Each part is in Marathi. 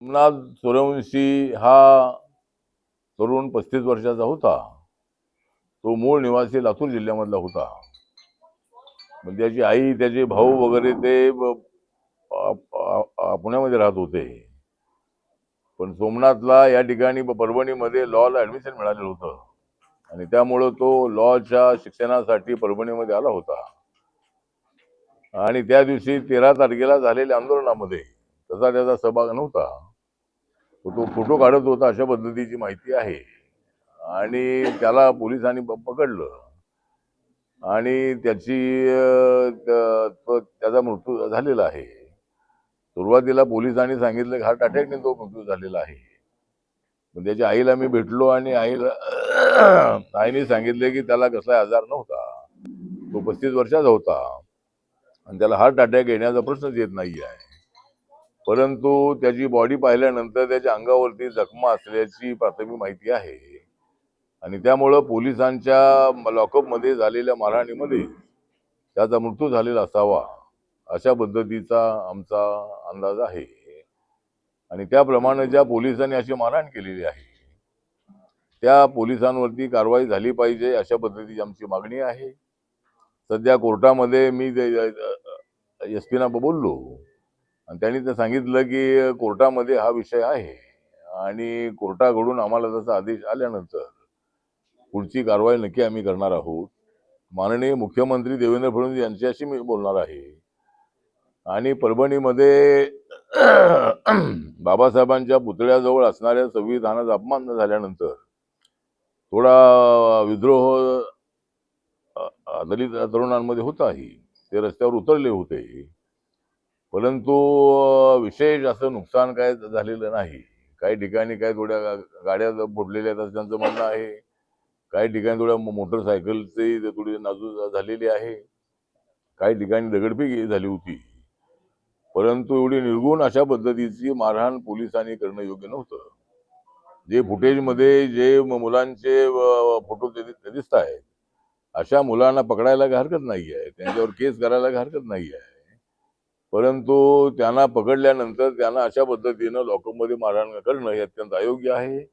सोमनाथ सूर्यवंशी हा तरुण 35 वर्षाचा होता. तो मूळ निवासी लातूर जिल्ह्यामधला होता. म्हणजे त्याची आई, त्याचे भाऊ वगैरे ते पुण्यामध्ये राहत होते. पण सोमनाथला या ठिकाणी परभणीमध्ये लॉला ऍडमिशन मिळालेलं होतं आणि त्यामुळं तो लॉच्या शिक्षणासाठी परभणीमध्ये आला होता. आणि त्या दिवशी 13 तारखेला झालेल्या आंदोलनामध्ये तसा त्याचा सहभाग नव्हता. तो फोटो काढत होता अशा पद्धतीची माहिती आहे. आणि त्याला पोलिसांनी पकडलं आणि त्याचा मृत्यू झालेला आहे. सुरुवातीला पोलिसांनी सांगितलं की हार्ट अटॅकने तो मृत्यू झालेला आहे. पण त्याच्या आईला मी भेटलो आणि आईने सांगितले की त्याला कसला आजार नव्हता, तो 35 वर्षाचा होता आणि त्याला हार्ट अटॅक येण्याचा प्रश्नच येत नाही आहे. परंतु त्याची बॉडी पाहिल्यानंतर त्याच्या अंगावरती जखमा असल्याची प्राथमिक माहिती आहे आणि त्यामुळं पोलिसांच्या लॉकअपमध्ये झालेल्या मारहाणीमध्ये त्याचा मृत्यू झालेला असावा अशा पद्धतीचा आमचा अंदाज आहे. आणि त्याप्रमाणे ज्या पोलिसांनी अशी मारहाण केलेली आहे त्या पोलिसांवरती कारवाई झाली पाहिजे अशा पद्धतीची आमची मागणी आहे. सध्या कोर्टामध्ये मी SP ना बोललो आणि त्यांनी ते सांगितलं की कोर्टामध्ये हा विषय आहे आणि कोर्टाकडून आम्हाला जसा आदेश आल्यानंतर पुढची कारवाई नक्की आम्ही करणार आहोत. माननीय मुख्यमंत्री देवेंद्र फडणवीस यांच्याशी मी बोलणार आहे आणि परभणीमध्ये बाबासाहेबांच्या पुतळ्याजवळ असणाऱ्या संविधानाचा अपमान झाल्यानंतर थोडा विद्रोह दलित तरुणांमध्ये होताही. ते रस्त्यावर उतरले होते, परंतु विशेष असं नुकसान काय झालेलं नाही. काही ठिकाणी काही थोड्या गाड्या फोडलेल्या आहेत असं त्यांचं म्हणणं आहे. काही ठिकाणी थोड्या मोटरसायकलची थोडी नाजूक झालेली आहे. काही ठिकाणी दगडफेक झाली होती. परंतु एवढी निर्गुण अशा पद्धतीची मारहाण पोलिसांनी करणं योग्य नव्हतं. जे फुटेजमध्ये जे मुलांचे फोटो दिसत आहेत अशा मुलांना पकडायला काही हरकत नाही आहे, त्यांच्यावर केस करायला काही हरकत नाही आहे. परंतु त्यांना पकडल्यानंतर त्यांना अशा पद्धतीनं लॉकअपमध्ये मारहाण करणं हे अत्यंत अयोग्य आहे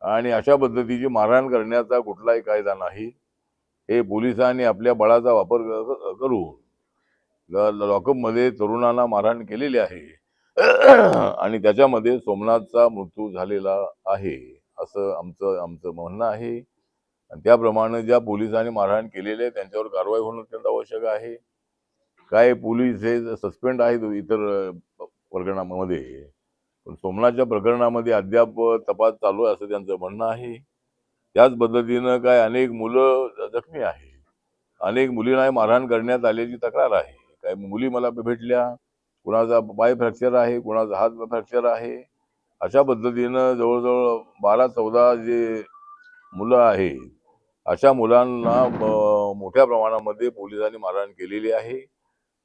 आणि अशा पद्धतीची मारहाण करण्याचा कुठलाही कायदा नाही. हे पोलिसांनी आपल्या बळाचा वापर करून लॉकअपमध्ये तरुणांना मारहाण केलेली आहे आणि त्याच्यामध्ये सोमनाथचा मृत्यू झालेला आहे असं आमचं म्हणणं आहे. आणि त्याप्रमाणे ज्या पोलिसांनी मारहाण केलेली आहे त्यांच्यावर कारवाई होणं अत्यंत आवश्यक आहे. काय पोलीस हे सस्पेंड आहेत इतर प्रकरणामध्ये, पण सोमनाथच्या प्रकरणामध्ये अद्याप तपास चालू आहे असं त्यांचं म्हणणं आहे. त्याच पद्धतीनं काय अनेक मुलं जखमी आहेत, अनेक मुलींना मारहाण करण्यात आल्याची तक्रार आहे. काय मुली मला भेटल्या, कुणाचा पाय फ्रॅक्चर आहे, कुणाचा हात फ्रॅक्चर आहे. अशा पद्धतीनं जवळजवळ 12-14 जे मुलं आहेत अशा मुलांना मोठ्या प्रमाणामध्ये पोलिसांनी मारहाण केलेली आहे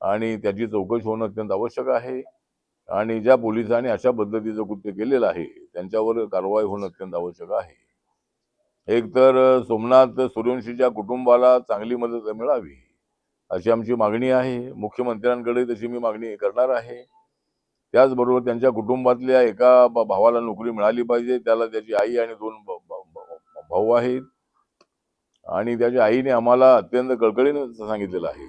आणि त्याची चौकशी होणं अत्यंत आवश्यक आहे. आणि ज्या पोलिसांनी अशा पद्धतीचं कृत्य केलेलं आहे त्यांच्यावर कारवाई होणं अत्यंत आवश्यक आहे. एक तर सोमनाथ सूर्यवंशीच्या कुटुंबाला चांगली मदत मिळावी अशी आमची मागणी आहे. मुख्यमंत्र्यांकडे तशी मी मागणी करणार आहे. त्याचबरोबर त्यांच्या कुटुंबातल्या एका भावाला नोकरी मिळाली पाहिजे. त्याला त्याची आई आणि 2 भाऊ आहेत आणि त्याच्या आईने आम्हाला अत्यंत कळकळीने सांगितलेलं आहे.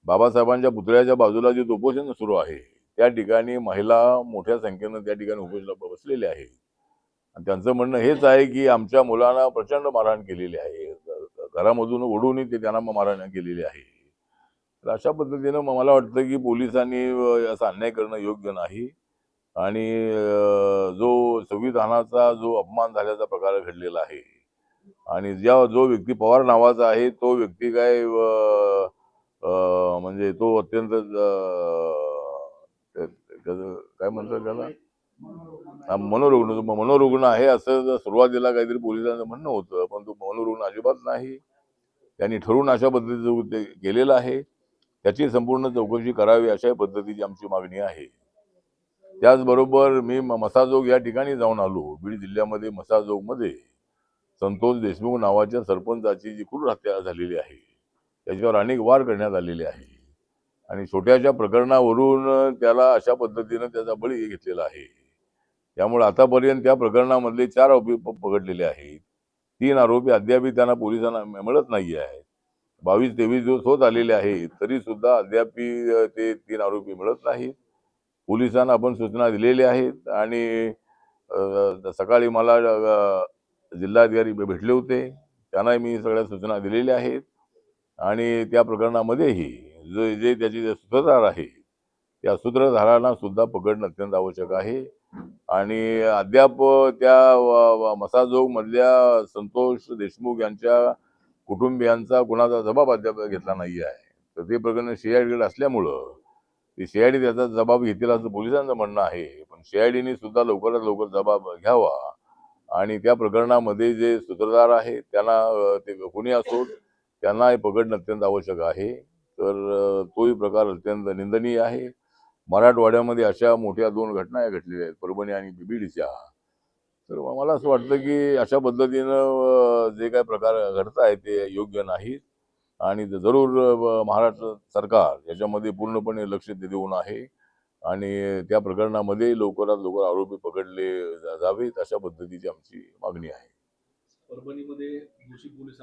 बाबासाहेबांच्या पुतळ्याच्या बाजूला जे उपोषण सुरू आहे त्या ठिकाणी महिला मोठ्या संख्येनं त्या ठिकाणी उपोषणाला बसलेले आहेत आणि त्यांचं म्हणणं हेच आहे की आमच्या मुलांना प्रचंड मारहाण केलेली आहे, घरामधून ओढून ते त्यांना मारहाण केलेली आहे. तर अशा पद्धतीनं मला वाटतं की पोलिसांनी असा अन्याय करणं योग्य नाही आणि जो संविधानाचा जो अपमान झाल्याचा प्रकार घडलेला आहे आणि जो व्यक्ती पवार नावाचा आहे तो व्यक्ती काय म्हणजे तो अत्यंत काय म्हणतात त्याला मनोरुग्ण आहे असं सुरुवातीला काहीतरी पोलिसांचं म्हणणं होतं, पण तो मनोरुग्ण अजिबात नाही. त्यांनी ठरवून अशा पद्धतीचं केलेलं आहे. त्याची संपूर्ण चौकशी करावी अशा पद्धतीची आमची मागणी आहे. त्याचबरोबर मी मसाजोग या ठिकाणी जाऊन आलो. बीड जिल्ह्यामध्ये मसाजोगमध्ये संतोष देशमुख नावाच्या सरपंचाची जी क्रूर हत्या झालेली आहे त्याच्यावर अनेक वार करण्यात आलेले आहे आणि छोट्याशा प्रकरणावरून त्याला अशा पद्धतीनं त्याचा बळी घेतलेला आहे. त्यामुळे आतापर्यंत त्या प्रकरणामधले 4 आरोपी पकडलेले आहेत. 3 आरोपी अद्यापही त्यांना पोलिसांना मिळत नाही आहेत. 22-23 दिवस होत आलेले आहेत, तरी सुद्धा अद्यापही ते 3 आरोपी मिळत नाहीत. पोलिसांना आपण सूचना दिलेल्या आहेत आणि सकाळी मला जिल्हाधिकारी भेटले होते. त्यांनाही मी सगळ्या सूचना दिलेल्या आहेत आणि त्या प्रकरणामध्येही जे त्याचे जे सूत्रधार आहे, त्या सूत्रधारांना सुद्धा पकडणं अत्यंत आवश्यक आहे. आणि अद्याप त्या मसाजोग मधल्या संतोष देशमुख यांच्या कुटुंबियांचा कुणाचा जबाब अद्याप घेतला नाही आहे. तर ते प्रकरण सीआयडीकडे असल्यामुळं ते सीआयडी त्याचा जबाब घेतील असं पोलिसांचं म्हणणं आहे. पण सीआयडीने सुद्धा लवकरात लवकर जबाब घ्यावा आणि त्या प्रकरणामध्ये जे सूत्रधार आहेत त्यांना ते कोणी असोत त्यांना पकडणं अत्यंत आवश्यक आहे. तर तोही प्रकार अत्यंत निंदनीय आहे. मराठवाड्यामध्ये अशा मोठ्या 2 घटना घडलेल्या आहेत, परभणी आणि बीडच्या. तर मला असं वाटतं की अशा पद्धतीनं जे काही प्रकार घडत आहेत ते योग्य नाहीत आणि जरूर महाराष्ट्र सरकार याच्यामध्ये पूर्णपणे लक्ष देऊन आहे आणि त्या प्रकरणामध्ये लवकरात लवकर आरोपी पकडले जावेत अशा पद्धतीची आमची मागणी आहे. परभणीमध्ये दोषी पोलिस